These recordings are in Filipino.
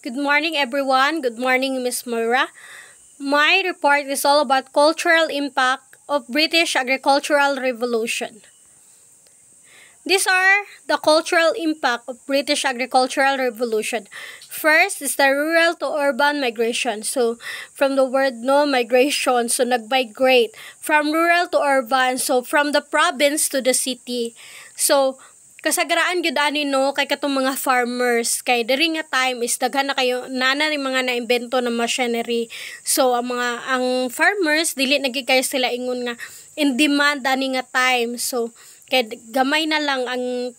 Good morning, everyone. Good morning, Miss Moira. My report is all about cultural impact of British Agricultural Revolution. These are the cultural impact of British Agricultural Revolution. First is the rural to urban migration. So, from the word migration, so nag-migrate. From rural to urban, so from the province to the city. So, kasagaraan gyud ani kay katong mga farmers kay diri nga time is daghan na kayo nana ning mga naimbento na machinery. So ang farmers dili nagikay sila ingon nga in demand ani nga time. So kay gamay na lang ang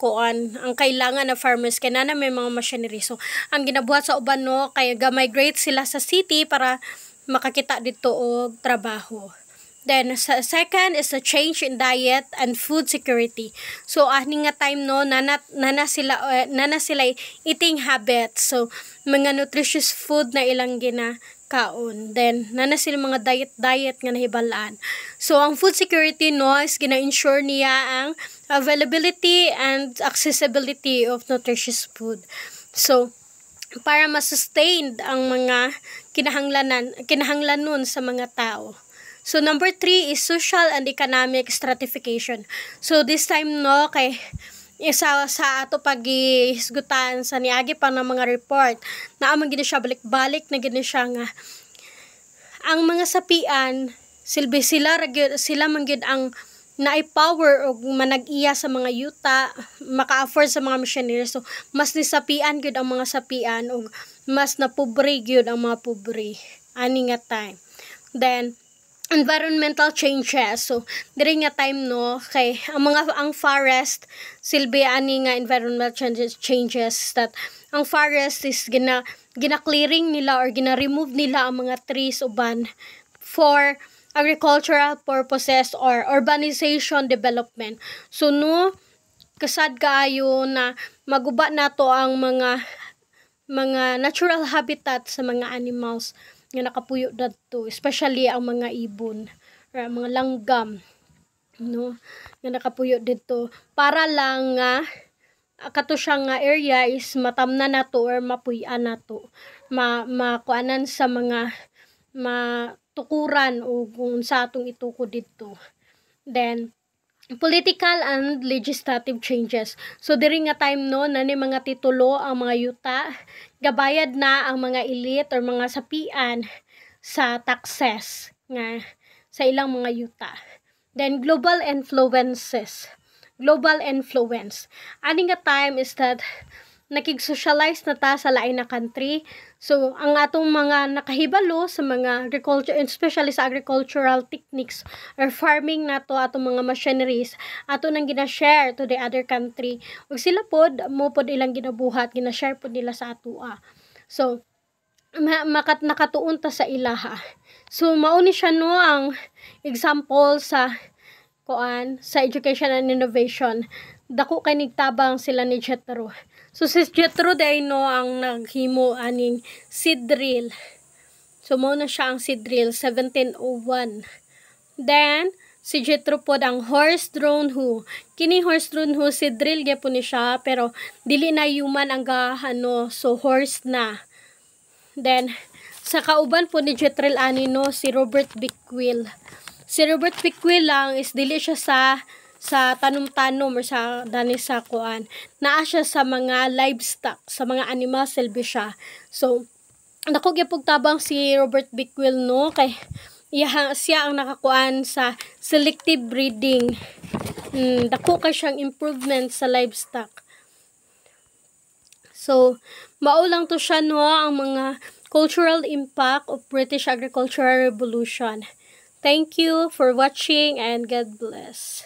ang kailangan na farmers kay nana may mga machinery. So ang ginabuhat sa uban kay ga-migrate sila sa city para makakita dito og trabaho. Then, second is the change in diet and food security. So, ani nga time nana sila eating habits. So, mga nutritious food na ilang ginakaon. Then, nana sila mga diet nga nahibalaan. So, ang food security is gina-ensure niya ang availability and accessibility of nutritious food. So, para ma-sustain ang mga kinahanglanon sa mga tao. So, number 3 is social and economic stratification. So, this time kay isa sa ato paghisgutan sa niagi pa ng mga report na amang gina siya balik-balik na gina siya nga ang mga sapian sila mangyud ang na-power og manag-iya sa mga yuta, maka-afford sa mga missionaries. So, mas nisapian gyud ang mga sapian og mas napobre gyud ang mga pobre ani nga time. Then environmental changes. So, diri nga time kay ang forest silbi ani nga environmental changes that ang forest is gina-clearing nila or gina-remove nila ang mga trees uban for agricultural purposes or urbanization development. So, kasad kaayo na maguba nato ang mga natural habitat sa mga animals nga nakapuyo dadto, especially ang mga ibon or ang mga langgam nga nakapuyo dito para lang nga kato siya nga area is matamnan nato or mapuy-an nato makuanan sa mga matukuran o kung sa atong itukod dito. Then political and legislative changes. So, diri nga time na ni mga titulo ang mga yuta, gabayad na ang mga elite or mga sapian sa taxes nga sa ilang mga yuta. Then, global influence. Ani nga time is that nakig-socialize na ta sa lain na country. So, ang atong mga nakahibalo sa mga agriculture, especially sa agricultural techniques or farming nato atong mga machineries, ato nang gina-share to the other country. Ug sila pod ilang ginabuhat, gina-share pod nila sa atoa. So, nakatuon ta sa ilaha. So, mao ni siya ang example sa education and innovation. Dako kay nigtabang sila ni Jethro. So, si Jethro day ang naghimo aning seed drill. So, mao na siya ang seed drill, 1701. Then, si Jethro pod ang horse-drawn hoe. Kini horse-drawn hoe, seed drill gyapon ni siya, pero dili na human ang so horse na. Then, sa kauban po ni Jethro si Robert Becquerel. Si Robert Becquerel lang is dili siya sa tanom-tanom or sa naa siya sa mga livestock, sa mga animal silbi siya. So, dako gyapon tabang si Robert Becquerel kay siya ang nakakuan sa selective breeding. Dako kay siyang improvement sa livestock. So, mao lang to siya ang mga cultural impact of British Agricultural Revolution. Thank you for watching and God bless.